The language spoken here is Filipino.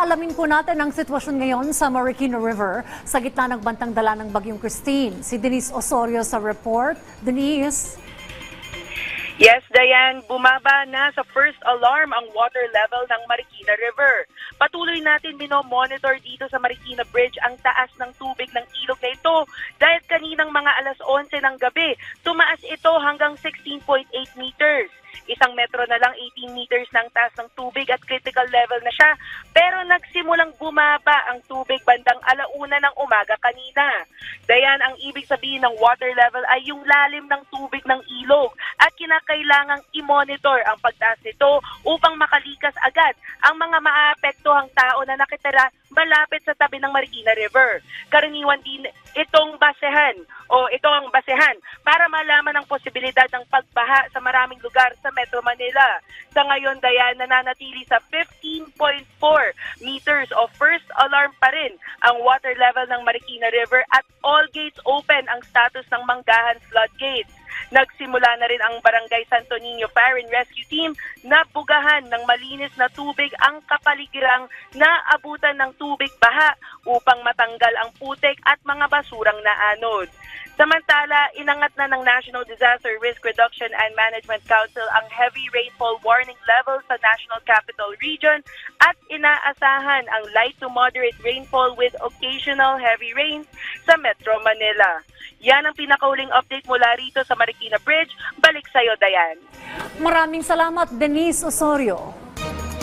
Alamin po natin ang sitwasyon ngayon sa Marikina River sa gitna ng bantang dala ng Bagyong Christine. Si Denise Osorio sa report. Denise? Yes, Diane, bumaba na sa first alarm ang water level ng Marikina River. Patuloy natin minomonitor dito sa Marikina Bridge ang taas ng tubig ng ilog na ito dahil kaninang mga alas 11 ng gabi, tumaas ito hanggang 16.8 meters. 1 metro na lang, 18 meters ng taas ng tubig at critical level na siya. Pero nagsimulang bumaba ang tubig bandang 1:00 ng umaga kanina. Dayan, ang ibig sabihin ng water level ay yung lalim ng tubig ng ilog at kinakailangang i-monitor ang pagtaas nito upang makalikas agad ang mga maapektuhang tao na nakitira malapit sa tabi ng Marikina River. Karaniwan din itong basehan para malaman ang posibilidad ng pagbaha sa maraming lugar sa Metro Manila. Sa ngayon, Dayan, nananatili sa 15.4 meters of first alarm pa rin ang water level ng Marikina River at all gates open ang status ng Manggahan floodgates. Nagsimula na rin ang Barangay Santo Niño Fire and Rescue Team na bugahan ng malinis na tubig ang kapaligirang naabutan ng tubig baha upang matanggal ang putik at mga basurang naanod. Samantala, inangat na ng National Disaster Risk Reduction and Management Council ang heavy rainfall warning level sa National Capital Region at inaasahan ang light to moderate rainfall with occasional heavy rains sa Metro Manila. Yan ang pinakauling update mula rito sa Marikina Bridge. Balik sa'yo, Dayan. Maraming salamat, Denise Osorio.